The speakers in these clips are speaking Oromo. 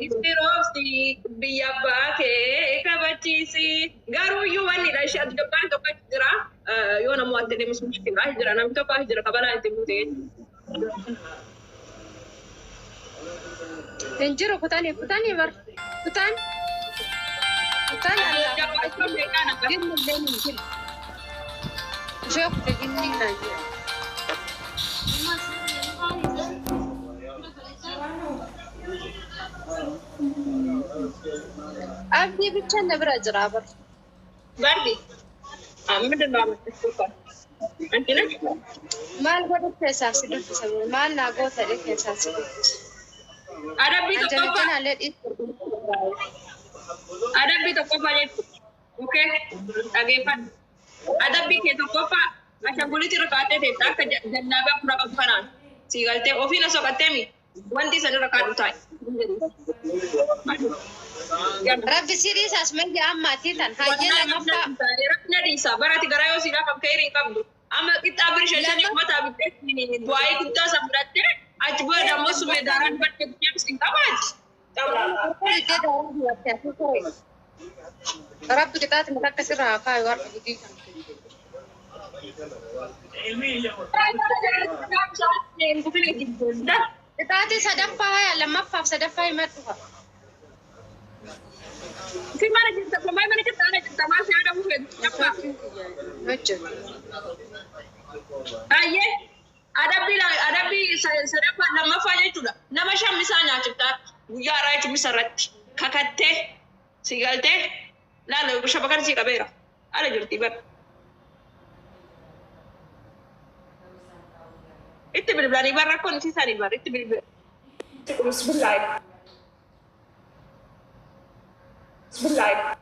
Istirobsi biyya baakee kabachiisi garuu iyyuu wanni dha ishee addunyaan tokko jira yoo namoo adda deemus mushkilaa jira namni tokko jira kabalaa itti buutee Injiru kutani bar kutan شوف تجيني ناجي أبني بتشن برج رابر باردي مدن رابر السكر أنت ليش ما الغرب كيسان سيدك تسوي ما الناقو تري كيسان سيدك ada bito kopa yetu oke agepan ada bito kopa macam kulit rekate te tak jannaba pura kafanan sigalte ofina sokatemi wanti sana rekat utai Rabbi siris asmengi amma titan hajela mafta rakna disa barati garayo sila kam kairing kabdu amma kita bershajan mata bitek ini duai kita sabdatte ajbar damo sumedaran berkecil singkamat Rabbi kita tempat kasih raka war begini kita hati sadafah ya lemah faf sadafah matu Gimana kita pemain mana kita masih ada mungkin apa? Macam. Aye, ada bi saya dapat nama fanya itu dah. Nama syam misalnya kita buyara itu misarat kakate sigalte lalu bersabakar si kabera. Ada jadi tiba. Itu berbelani barang kon sisa di bar itu berbelani. Bismillah. Bismillah.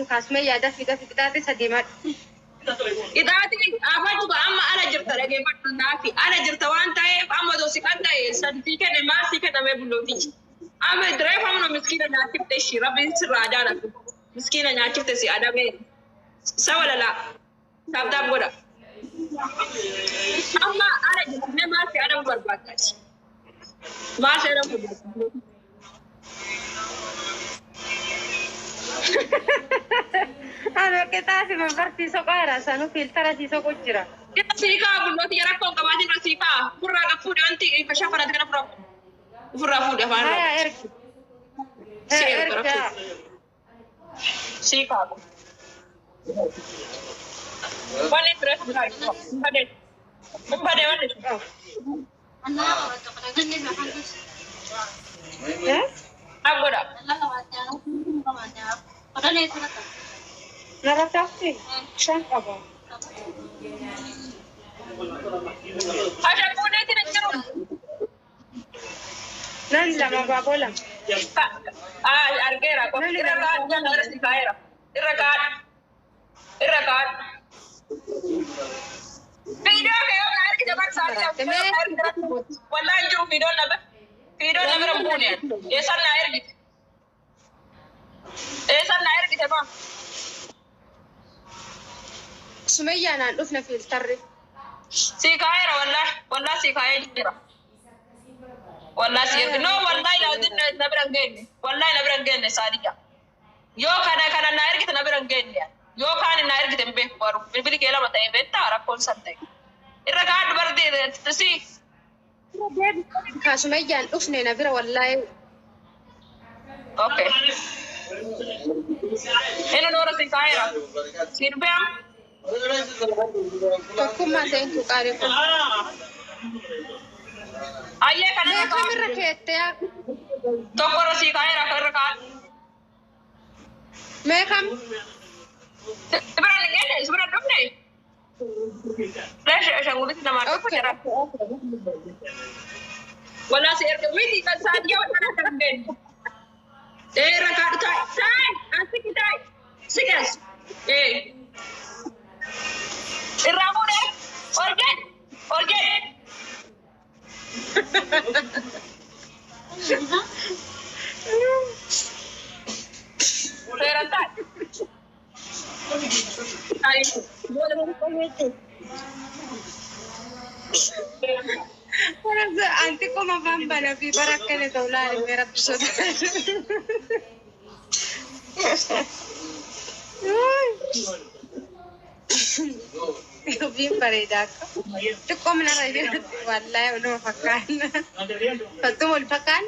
Kasme ya ada kita hati sadimat. Kita hati apa juga amma ada jerta lagi patun nafi. Ada jerta wantai amma dosi kantai sertifikat dan masih kita mebuloti. Amma drive amma miskina nasib teshi rabin sirada na. Miskina nasib tesi ada me. Sawalala. Tab goda. Amma ada jerta masih ada berbakat. Masih ada berbakat. Ano kita si mempertiso kara sanu filter tiso kucira. Kita sika buloti yara kong kabatin na sika. Pura ka food anti kasya para tingnan pro. Pura food ya mana? Haya erki. Sika. Bale dress berai. Bade wale. Ya? نرى تحتي شان أبا هذا بودي تنجرو ننزل ما بقولهم أرجع كم إرقاد جل رسي كايرة إرقاد فيديو كيو نارك جبان ساري والله يجرو فيديو نبى ربوني إيسان نايرك تبا سمية أنا نفنا في التري سيكايرة والله سيكايرة والله سيكايرة نو والله لازم نبرنجين والله نبرنجين سادية يو كان نايرك نبرنجين يو كان نايرك تنبه بارو بيبلي كلا ما تنبه تارا كون سنتين الرجال بردي تسي كاسمية نفنا نبرة والله اوكي هنا نورا سيكايرة سيربيا تكون ما تنكو كاريكو أيه كنا ليه كاميرا كيتيا تقول سيكايرة كركان ما كم sebenarnya nggak sebenarnya dong deh. Saya ngurusin nama aku cara. Wala si Erwin kan saja wala terden. Rakat tay, asik kita. Sigas. Iramu deh. Organ. Rakat. Anti ko mabamba na bibarak ka na daw lari merap sa Yung pareda ko. Ito ko manarayin natin. Wallahi, ano mapakan. Patumol pakan.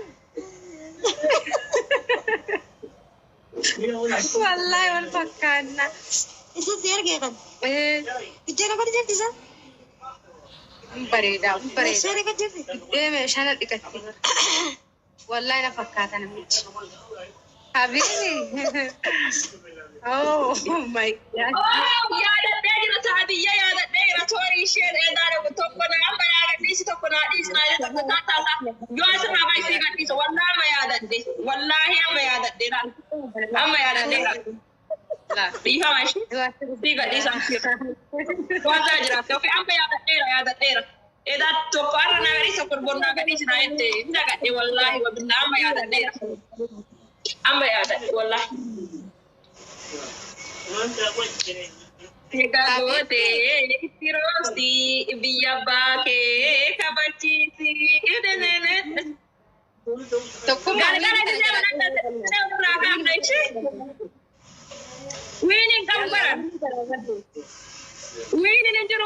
Wallahi, wala pakan na. Isa tiar gaya kan? Picture apa dia bisa? Pareda. Saya dekat je. मैं शानत इकट्ठी वल्लाह ना पक्का था ना मुझे Habibi oh my god Ya ada deh tadi ya ada deh ratori share edare ko tokko na amba ya ga disi tokko na disi na ta ta ta yo asa na bai sai ga disi wallahi ma ya da deh wallahi amma ya da deh amma ya da deh la biha ma shi sai ga disi an shi ko za jira ko amma ya da deh Eda topar na gari sokor bonna gari sina ente inda gade wallahi wa billahi amma ya dade wallahi Tiga gote tirosti biya bake kabachi si edene तो को gara raga naiche winning kambaran Wini ninjuru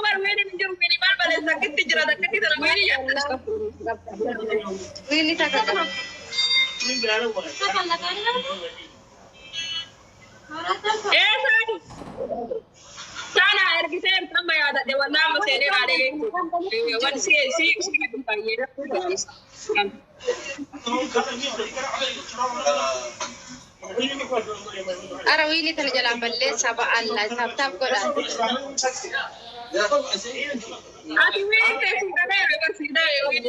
wini mal bale sakit jira da kiti da wini ya ini tak ada sana air kita tambah ya da wallahi mu sai dai ba da wani sai ka yi da ara wini tan jalan balle saba Allah tab ko da Ati wini kai su da ne ga su da wini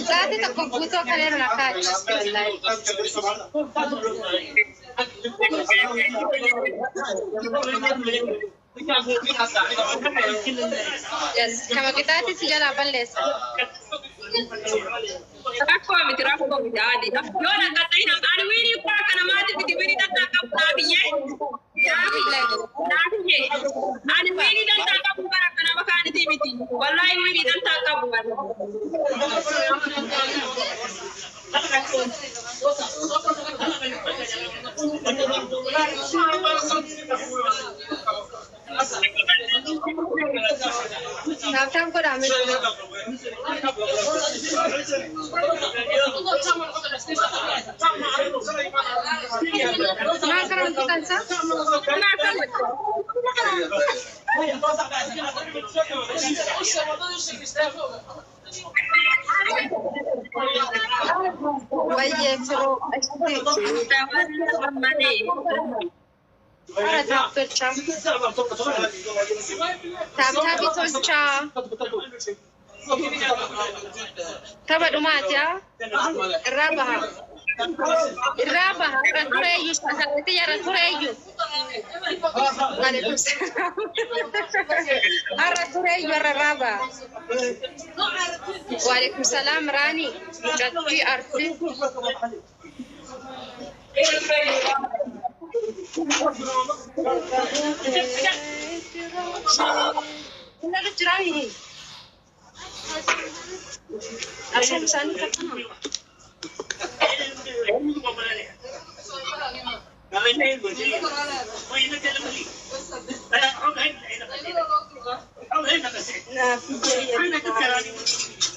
Saati tokko guutuu kan irra kaachis wallahi yes kama kitaati si jala balleessa Rakko miti adi. Yo na kataina ani wini kwa kana mati miti wini tata kapta biye. Nabiye. Ani wini tata kapu bara kana makani ti miti. Wallahi wini tata kapu bara. Naftam ko dami Makaram to kansa ويفرو أنا تابتو شام تابتو تولشا تابا دوماتيا الرابها رتوريو ساتي يا رتوريو عليكم السلام رتوريو الرابها وعليكم السلام راني جدي أرتي لا تجري عشان ساني كتنا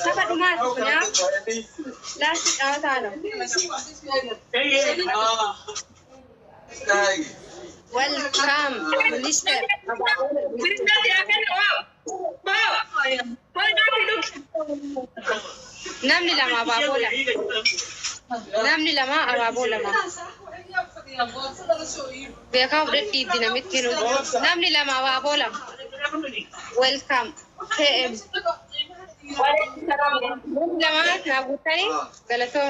سبع دمات يا لا تعالوا welcome minister namni lama ababola beka udatti dinamit kinu namni lama ababola welcome km lama na butani galato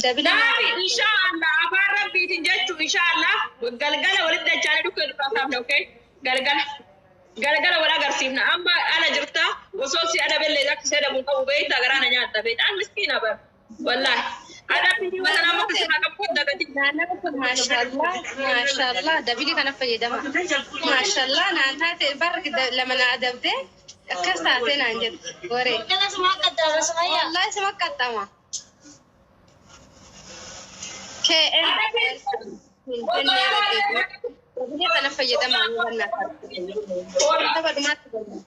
دابي ان شاء الله ابا ربي تنجتو ان شاء الله وقلقله ولد جاري دوك الفاهم اوكي قلقله ولا قرسينا اما انا جرتا وصوصي انا باللي ذاك سيده من ابو بيت اغرانا نياتا بيت انا مسكينه بر والله انا في وانا ما كنت كنت ما شاء الله دبيلي كان في دما ما شاء الله انا انت برك لما انا ادبته كساتين انجد وري كلا سمع قدام سمعيا والله سمع قدام كأن دبيلي كان في دما وانا تبغى ما تقول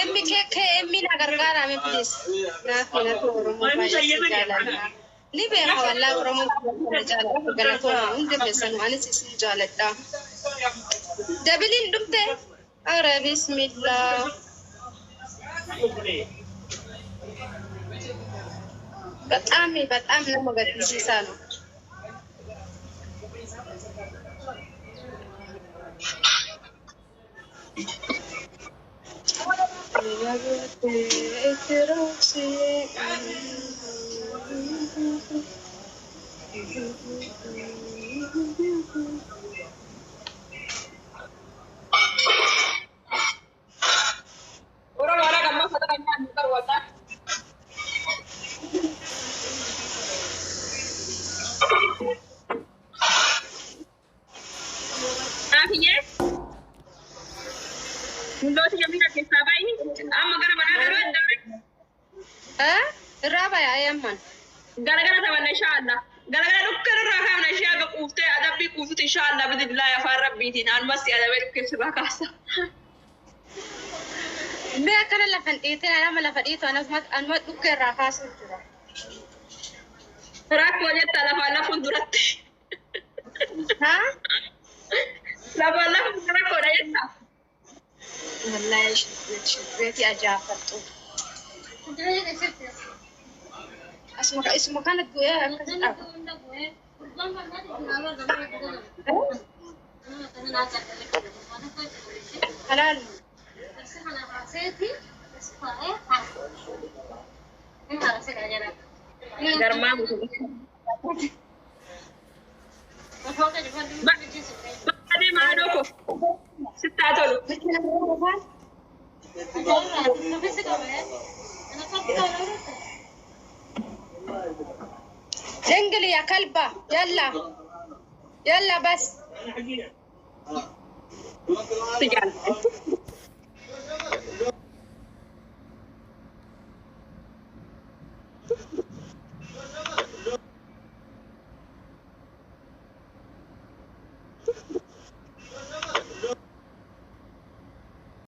امي كيك امي نغرغارا مي بليز نافي نتورو لي بيها والله ورمو جالا غلطو عند بسن انا سي جالدا دبلين دبته اره بسم الله በጣም ነው መገድ ሲሳኑ الرابع يا يمن غلغله تبنى ان شاء الله غلغله دكر الراكا من اشياء بقوفته ادبي قوفت ان شاء الله باذن الله يا ربي دين المسي ادبي دكر سباكاسا ما كان لا فنديتين انا ما لا فديت انا ما دكر الراكا سجرا راك وجدت لا فندرت ها لا فندرت ولا يتا والله شفيتي اجافرت اسمه كانت بويا حلال انقلي يا كلبة يلا بس